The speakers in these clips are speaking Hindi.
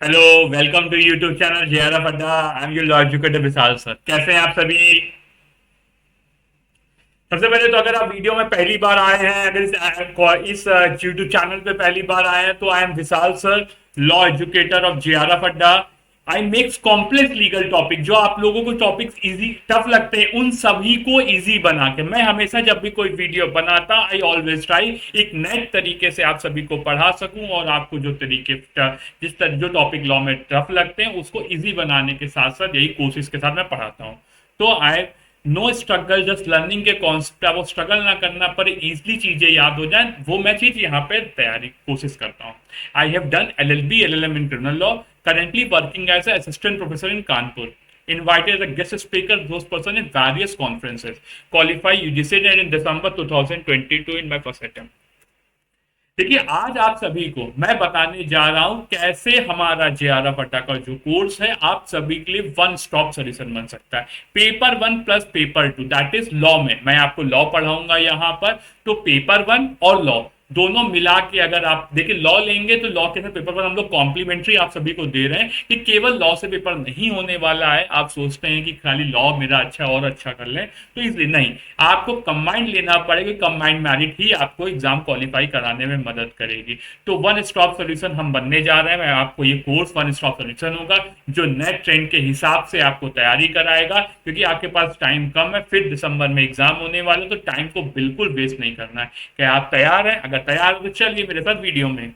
Hello. Welcome to YouTube channel JRF Adda. I am your law educator Vishal sir. कैसे हैं आप सभी? सबसे पहले तो अगर आप वीडियो में पहली बार आए हैं, अगर इस यूट्यूब चैनल पे पहली बार आए हैं, तो I am Vishal sir, law educator of JRF Adda. I makes complex legal topic, जो आप लोगों को टॉपिक्स इजी टफ लगते हैं उन सभी को इजी बना के मैं हमेशा जब भी कोई वीडियो बनाता, आई ऑलवेज ट्राई एक नए तरीके से आप सभी को पढ़ा सकूं और आपको जो तरीके जिस तरह जो टॉपिक लॉ में टफ लगते हैं उसको इजी बनाने के साथ साथ यही कोशिश के साथ मैं पढ़ाता हूं। तो I know struggle, just learning के कॉन्सेप्ट है, वो स्ट्रगल ना करना पड़े, इजली चीजें याद हो जाए, वो मैं चीज यहाँ पे तैयारी कोशिश करता हूँ। I have done LLB LLM in criminal law, currently working as an assistant professor in Kanpur, invited as a guest speaker those person in various conferences, qualified UGC net in December 2022 in my first attempt। देखिए, आज आप सभी को मैं बताने जा रहा हूं कैसे हमारा जेआरएफ अड्डा का जो कोर्स है आप सभी के लिए वन स्टॉप सोल्यूशन बन सकता है। Paper 1 plus paper 2, that is law में मैं आपको लॉ पढ़ाऊंगा यहाँ पर। तो पेपर 1 और लॉ दोनों मिला के अगर आप देखिए लॉ लेंगे तो लॉ के साथ पेपर 1 हम लोग कॉम्प्लीमेंट्री आप सभी को दे रहे हैं कि केवल लॉ से पेपर नहीं होने वाला है। आप सोचते हैं कि खाली लॉ मेरा अच्छा और अच्छा कर लें, तो इसलिए नहीं, आपको कंबाइंड लेना पड़ेगा। कंबाइंड मेरिट ही आपको एग्जाम क्वालिफाई कराने में मदद करेगी। तो वन स्टॉप सोल्यूशन हम बनने जा रहे हैं। मैं आपको ये कोर्स वन स्टॉप सोल्यूशन होगा जो नेट ट्रेंड के हिसाब से आपको तैयारी कराएगा, क्योंकि आपके पास टाइम कम है, फिर दिसंबर में एग्जाम होने वाले, तो टाइम को बिल्कुल वेस्ट नहीं करना है। क्या आप तैयार हैं? अगर तैयार हो तो चलिए मेरे साथ वीडियो में।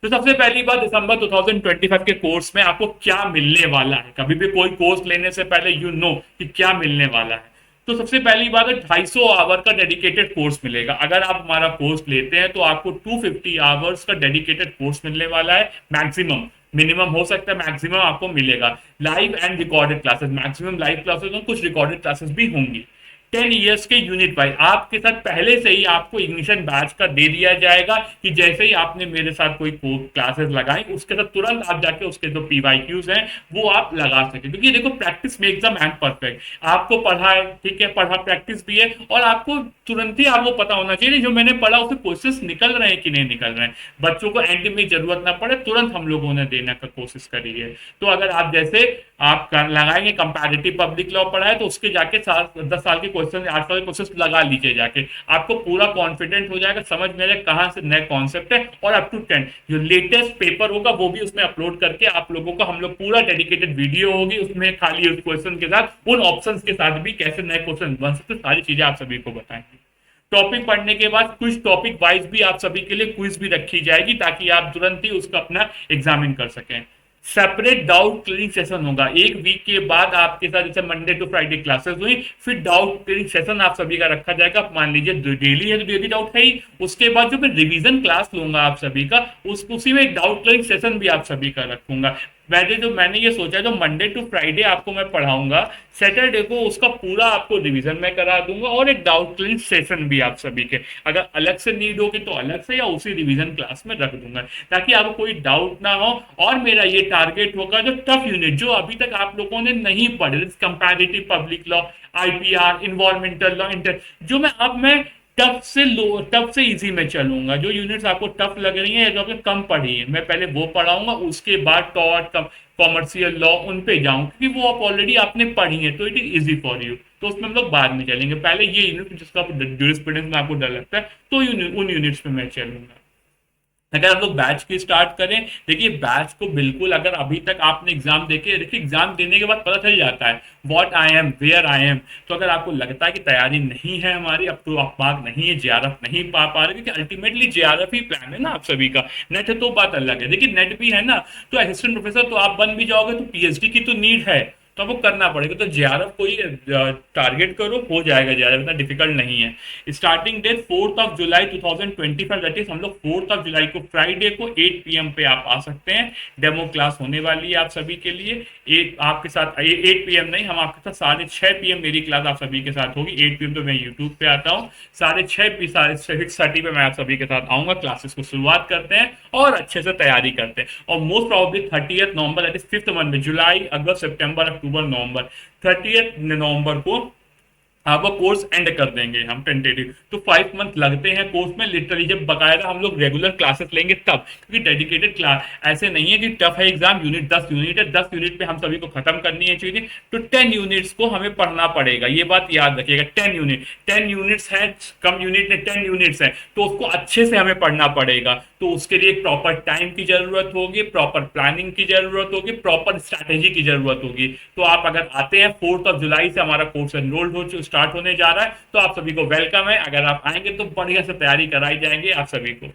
तो सबसे पहली बात, दिसंबर 2025 के कोर्स में आपको क्या मिलने वाला है। कभी भी कोई कोर्स लेने से पहले यू नो कि क्या मिलने वाला है। तो सबसे पहली बात है 250 आवर का डेडिकेटेड कोर्स मिलेगा। अगर आप हमारा कोर्स लेते हैं तो आपको 250 आवर्स का डेडिकेटेड कोर्स मिलने वाला है। मैक्सिमम, मिनिमम हो सकता है, मैक्सिमम आपको मिलेगा। Live and recorded classes, maximum live classes और कुछ रिकॉर्डेड क्लासेस भी होंगी। 10 ईयर्स के यूनिट वाइज आपके साथ पहले से ही आपको इग्निशन बैच का दे दिया जाएगा कि जैसे ही आपने मेरे साथ कोई क्लासेस लगाई उसके साथ तुरंत आप जाके उसके जो PYQs हैं वो आप लगा सके, क्योंकि देखो practice makes the man perfect. आपको पढ़ा है, ठीक है, पढ़ा प्रैक्टिस भी है, और आपको तुरंत ही आपको पता होना चाहिए जो मैंने पढ़ा उससे क्वेश्चंस निकल रहे हैं कि नहीं निकल रहे हैं। बच्चों को एंड में जरूरत ना पड़े, तुरंत हम लोगों ने देने का कोशिश करी है। तो अगर आप जैसे आप लगाएंगे कंपैरेटिव पब्लिक लॉ पढ़ा है तो उसके जाके 10 साल के क्वेश्चन, 8 साल के क्वेश्चन लगा लीजिए जाके, आपको पूरा कॉन्फिडेंट हो जाएगा, समझ में आएगा कहाँ से नए कॉन्सेप्ट है। और अप टू 10 जो लेटेस्ट पेपर होगा वो भी उसमें अपलोड करके आप लोगों को हम लोग पूरा डेडिकेटेड वीडियो होगी उसमें, खाली उस क्वेश्चन के साथ उन ऑप्शंस के साथ भी कैसे नए क्वेश्चन बन सकते, सारी चीजें आप सभी को बताएंगे। टॉपिक पढ़ने के बाद कुछ टॉपिक वाइज भी आप सभी के लिए क्विज भी रखी जाएगी ताकि आप तुरंत ही उसका अपना एग्जामिन कर सकें। सेपरेट डाउट क्लियरिंग सेशन होगा एक वीक के बाद आपके साथ, जैसे मंडे टू फ्राइडे क्लासेस हुई, फिर डाउट क्लियरिंग सेशन आप सभी का रखा जाएगा। मान लीजिए डेली है तो डेली डाउट है ही, उसके बाद जो मैं रिवीजन क्लास लूंगा आप सभी का, उसी में एक डाउट क्लियरिंग सेशन भी आप सभी का रखूंगा। वैसे जो मैंने ये सोचा जो मंडे टू फ्राइडे आपको मैं पढ़ाऊंगा, सैटरडे को उसका पूरा आपको रिवीजन में करा दूंगा और एक डाउट क्लियरिंग सेशन भी आप सभी के, अगर अलग से नीड होगी तो अलग से या उसी रिवीजन क्लास में रख दूंगा ताकि आपको कोई डाउट ना हो। और मेरा ये टारगेट होगा जो टफ यूनिट जो अभी तक आप लोगों ने नहीं पढ़े, comparative public law, IPR, environmental law, inter, जो मैं टफ से लो, टफ से इजी में चलूंगा। जो यूनिट्स आपको टफ लग रही हैं जो आपने कम पढ़ी है मैं पहले वो पढ़ाऊंगा, उसके बाद टॉर्ट कॉमर्शियल लॉ उन पे जाऊं क्योंकि वो आप ऑलरेडी आपने पढ़ी है तो it is easy for you. तो उसमें हम लोग बाद में चलेंगे, पहले ये यूनिट जिसका जूरिस्प्रूडेंस में आपको डर लगता है तो उन यूनिट्स पे मैं चलूंगा। अगर हम लोग बैच की स्टार्ट करें, देखिए बैच को बिल्कुल, अगर अभी तक आपने एग्जाम देखे, देखिए एग्जाम देने के बाद पता चल जाता है what I am, where I am. तो अगर आपको लगता है कि तैयारी नहीं है हमारी, अब तो मार्क नहीं है, JRF नहीं पा रहे, क्योंकि अल्टीमेटली JRF ही प्लान है ना आप सभी का। नेट है तो बात अलग है, देखिए नेट भी है ना, तो असिस्टेंट प्रोफेसर तो आप बन भी जाओगे, तो PhD की तो नीड है, तो आपको करना पड़ेगा। तो JRF को ही टारगेट करो, हो जाएगा JRF, इतना डिफिकल्ट नहीं है। Starting date 4 July 2025, that is हम लोग 4 जुलाई को फ्राइडे को 8 PM पे आप आ सकते हैं। डेमो क्लास होने वाली है आप सभी के लिए। आपके साथ 8 PM नहीं, हम आपके साथ 6:30 PM मेरी क्लास आप सभी के साथ होगी। 8 PM तो मैं यूट्यूब पे आता हूँ, 6:30 पे मैं आप सभी के साथ आऊंगा। क्लासेस को शुरुआत करते हैं और अच्छे से तैयारी करते हैं, और most probably 30 November, that is 5th month में, जुलाई, अगस्त, सितंबर, अक्टूबर, नवंबर, 30 नवंबर को हाँ वो कोर्स एंड कर देंगे हम टेंटेटिव, तो 5 मंथ लगते हैं कोर्स में लिटरली, जब बकायदा हम लोग रेगुलर क्लासेस लेंगे तब, क्योंकि डेडिकेटेड क्लास ऐसे नहीं है कि टफ है एग्जाम, यूनिट 10 यूनिट है, 10 यूनिट पे हम सभी को खत्म करनी है चीजें, तो 10 यूनिट्स को हमें पढ़ना पड़ेगा, ये बात याद रखिएगा। 10 यूनिट, 10 यूनिट्स है, कम यूनिट में 10 यूनिट्स है, तो उसको अच्छे से हमें पढ़ना पड़ेगा, तो उसके लिए प्रॉपर टाइम की जरूरत होगी, प्रॉपर प्लानिंग की जरूरत होगी, प्रॉपर स्ट्रैटेजी की जरूरत होगी। तो आप अगर आते हैं 4 जुलाई से हमारा कोर्स एनरोल्ड हो स्टार्ट होने जा रहा है, तो आप सभी को वेलकम है, अगर आप आएंगे तो बढ़िया से तैयारी कराई जाएंगे आप सभी को।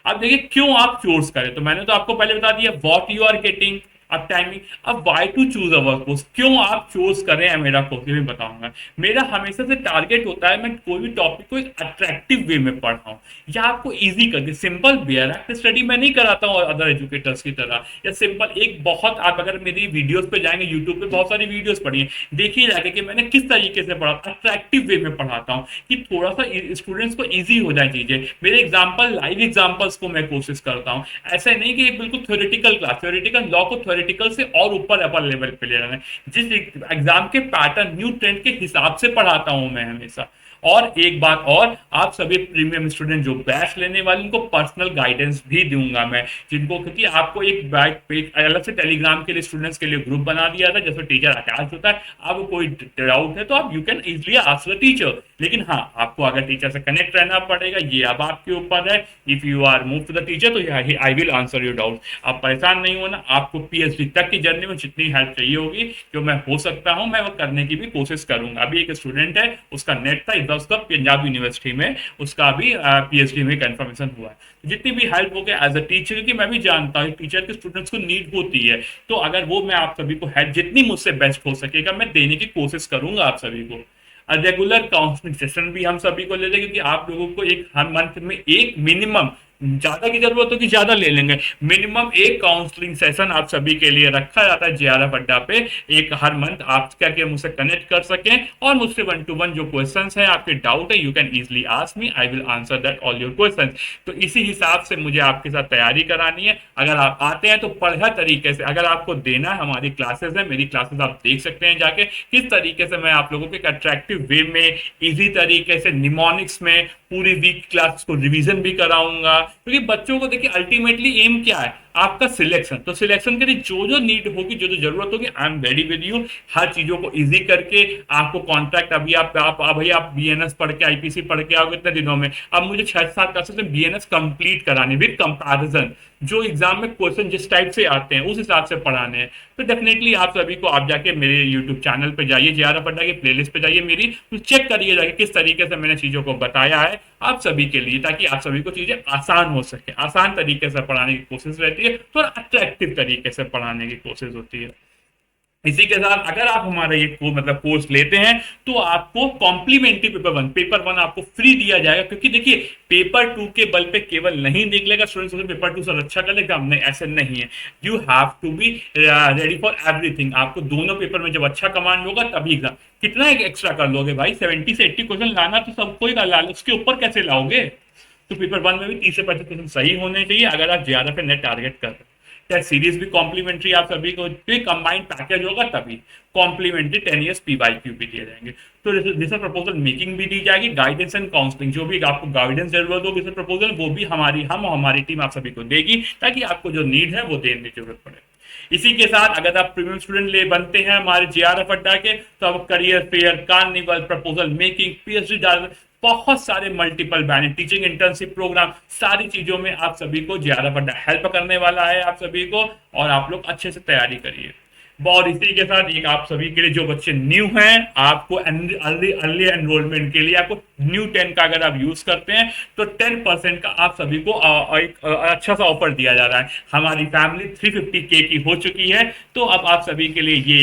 अब देखिए क्यों आप चूज करें, तो मैंने तो आपको पहले बता दिया व्हाट यू आर गेटिंग, अब टाइमिंग, अब why to choose our course, क्यों आप चूज करें है मेरा कोर्स, ये भी बताऊंगा। मेरा हमेशा से टारगेट होता है मैं कोई भी टॉपिक को एक अट्रैक्टिव वे में पढ़ाऊं, या आपको इजी करके, सिंपल बेयर स्टडी मैं नहीं कराता हूँ अदर एजुकेटर्स की तरह, या सिंपल एक बहुत, आप अगर मेरी वीडियोस पे जाएंगे, यूट्यूब पे बहुत सारी वीडियोस पढ़िए, देखिए जाके कि मैंने किस तरीके से पढ़ा, अट्रैक्टिव वे में पढ़ाता हूँ कि थोड़ा सा स्टूडेंट्स को इजी हो जाए चीजें, मेरे एग्जाम्पल लाइव एग्जाम्पल्स को मैं कोशिश करता हूँ, ऐसा नहीं कि बिल्कुल थ्योरेटिकल क्लास, थ्योरेटिकल लॉ को थ्योरेटिकल से और ऊपर अपर लेवल पे ले रहे हैं, जिस एग्जाम के पैटर्न न्यू ट्रेंड के हिसाब से पढ़ाता हूं मैं हमेशा। और एक बात और, आप सभी प्रीमियम स्टूडेंट जो बैच लेने वाले उनको पर्सनल गाइडेंस भी दूंगा मैं, जिनको, क्योंकि आपको एक बैच पे अलग से टेलीग्राम के लिए स्टूडेंट्स के लिए ग्रुप बना दिया था, जैसे टीचर अटैच होता है, आपको कोई डाउट है तो आप you can easily ask the teacher, लेकिन हाँ आपको अगर टीचर से कनेक्ट रहना पड़ेगा, ये अब आपके ऊपर है। If you are move to the teacher तो I will answer your doubt, आप परेशान नहीं होना, आपको पीएचडी तक की जर्नी में जितनी हेल्प चाहिए होगी, जो मैं हो सकता हूं मैं वो करने की भी कोशिश करूंगा। अभी एक स्टूडेंट है, उसका नेट था, उसका पंजाब यूनिवर्सिटी में उसका अभी पीएचडी में कंफर्मेशन हुआ है, तो जितनी भी हेल्प हो गया एज अ टीचर, क्योंकि मैं भी जानता हूँ टीचर के स्टूडेंट्स को नीड होती है, तो अगर वो मैं आप सभी को हेल्प जितनी मुझसे बेस्ट हो सकेगा मैं देने की कोशिश करूंगा आप सभी को। रेगुलर काउंसलिंग सेशन भी हम सभी को ले लेंगे, क्योंकि आप लोगों को एक हर मंथ में एक मिनिमम, ज्यादा की जरूरत हो कि ज्यादा ले लेंगे, मिनिमम एक काउंसलिंग सेशन आप सभी के लिए रखा जाता है जेआरएफ अड्डा पे, एक हर मंथ आप करके मुझसे कनेक्ट कर सकें और मुझसे 1 to 1 जो क्वेश्चंस हैं, आपके डाउट है, you can easily ask me, I will answer that all your questions. तो इसी हिसाब से मुझे आपके साथ तैयारी करानी है। अगर आप आते हैं तो बढ़िया तरीके से, अगर आपको देना है, हमारी क्लासेस है, मेरी क्लासेस आप देख सकते हैं जाके, किस तरीके से मैं आप लोगों को एक अट्रैक्टिव वे में, इजी तरीके से, निमोनिक्स में पूरी वीक क्लास को रिवीजन भी कराऊंगा, क्योंकि बच्चों को देखिए अल्टीमेटली एम क्या है आपका सिलेक्शन, तो सिलेक्शन के लिए जो जो नीड होगी, जो जो जरूरत होगी, I am ready with you, हर चीजों को इजी करके आपको कॉन्ट्रैक्ट, अभी आप भाई आप बीएनएस पढ़ के आईपीसी पढ़ के आओगे इतने दिनों में, अब मुझे 6-7 क्लासेस में बीएनएस कंप्लीट करानी विद कंपैरिजन, जो एग्जाम में क्वेश्चन जिस टाइप से आते हैं उस हिसाब से पढ़ाने हैं, तो डेफिनेटली आप सभी को, आप जाके मेरे यूट्यूब चैनल पे जाइए, जेआरएफ अड्डा की प्लेलिस्ट पे जाइए मेरी, तो चेक करिए जाके किस तरीके से मैंने चीजों को बताया है आप सभी के लिए, ताकि आप सभी को चीजें आसान हो सके, आसान तरीके से पढ़ाने की कोशिश रहती है, थोड़ा अट्रैक्टिव तरीके से पढ़ाने की कोशिश होती है। इसी के साथ अगर आप हमारा ये मतलब कोर्स लेते हैं तो आपको कॉम्प्लीमेंट्री पेपर 1 आपको फ्री दिया जाएगा, क्योंकि देखिए पेपर 2 के बल पे केवल नहीं देख लेगा स्टूडेंट्स पेपर 2 सर अच्छा कर लेगा, नहीं ऐसे नहीं है, you have to be ready for everything, आपको दोनों पेपर में जब अच्छा कमांड होगा तभी एग्जाम, कितना एक्स्ट्रा कर लोगे भाई, 70 से 80 क्वेश्चन लाना तो सबको ही ला, उसके ऊपर कैसे लाओगे, तो पेपर 1 में भी 30 से 35 क्वेश्चन सही होने चाहिए अगर आप ज्यादा पे नेट टारगेट कर रहे हो। टेस्ट सीरीज भी कॉम्प्लीमेंट्री आप सभी को, कंबाइंड पैकेज होगा तभी कॉम्प्लीमेंट्री 10 ईयर्स पीवाईक्यू भी दिए जाएंगे, तो रिसर्च प्रपोजल मेकिंग भी दी जाएगी, गाइडेंस एंड काउंसलिंग, जो भी आपको गाइडेंस जरूरत हो रिसर्च प्रपोजल, वो भी हमारी टीम आप सभी को देगी, ताकि आपको जो नीड है वो देने की जरूरत पड़े। इसी के साथ अगर आप प्रीमियम स्टूडेंट ले बनते हैं हमारे जेआरएफ अड्डा के, तो आप career fair, carnival, proposal making, PhD डाल, बहुत सारे मल्टीपल बैन, टीचिंग इंटर्नशिप प्रोग्राम, सारी चीजों में आप सभी को जेआरएफ अड्डा हेल्प करने वाला है आप सभी को, और आप लोग अच्छे से तैयारी करिए। और इसी के साथ एक आप सभी के लिए जो बच्चे न्यू हैं, आपको अर्ली एनरोलमेंट के लिए आपको न्यू 10 का अगर आप यूज करते हैं तो 10% का आप सभी को एक अच्छा सा ऑफर दिया जा रहा है। हमारी फैमिली 350K की हो चुकी है, तो अब आप सभी के लिए ये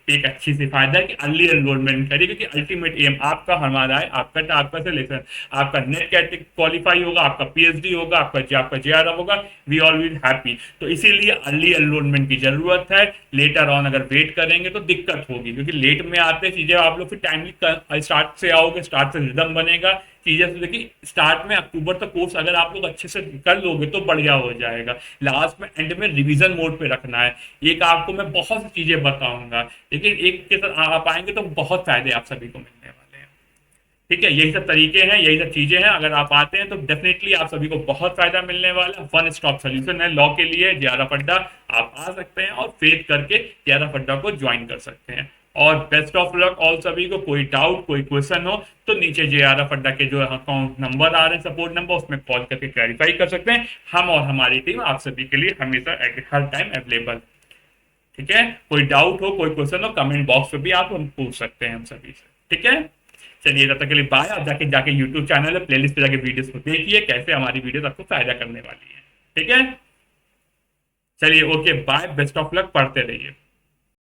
एक अच्छी सी फायदा है कि अर्ली एनरोलमेंट करिए, क्योंकि अल्टीमेट एम आपका हमारा है, आपका सिलेक्शन, आपका नेट कैटेगरी क्वालिफाई होगा, आपका पीएचडी होगा, आपका जेआरएफ होगा, वी ऑल विल हैप्पी। तो इसीलिए अर्ली एनरोलमेंट की जरूरत है, लेटर ऑन अगर वेट करेंगे तो दिक्कत होगी, क्योंकि लेट में आते चीजें आप लोग फिर टाइमली स्टार्ट से आओगे, स्टार्ट से रिदम बनेगा चीजें, तो देखिए स्टार्ट में अक्टूबर तक कोर्स अगर आप लोग अच्छे से कर लोगे तो बढ़िया हो जाएगा, लास्ट में एंड में रिवीजन मोड पे रखना है। एक आपको मैं बहुत सी चीजें बताऊंगा, लेकिन एक के साथ आप आएंगे तो बहुत फायदे आप सभी को मिलने वाले हैं। ठीक है, यही सब तरीके हैं, यही सब चीजें हैं। अगर आप आते हैं तो डेफिनेटली आप सभी को बहुत फायदा मिलने वाला है। वन स्टॉप सोल्यूशन है लॉ के लिए JRF अड्डा। आप आ सकते हैं और फेथ करके JRF अड्डा को ज्वाइन कर सकते हैं। और बेस्ट ऑफ लक ऑल सभी को। कोई डाउट, कोई क्वेश्चन हो तो नीचे JRF अड्डा के जो अकाउंट नंबर आ रहे हैं, सपोर्ट नंबर, उसमें कॉल करके क्लैरिफाई कर सकते हैं। हम और हमारी टीम आप सभी के लिए हमेशा हर टाइम अवेलेबल। ठीक है, कोई डाउट हो, कोई क्वेश्चन हो, कमेंट बॉक्स में भी आप हम पूछ सकते हैं हम सभी से। ठीक है, चलिए तब तक के लिए बाय। आप जाके जाके यूट्यूब चैनल है, प्लेलिस्ट पे जाके वीडियोस को देखिए कैसे हमारी वीडियोस आपको फायदा करने वाली है। ठीक है, चलिए okay bye, best of luck, पढ़ते रहिए।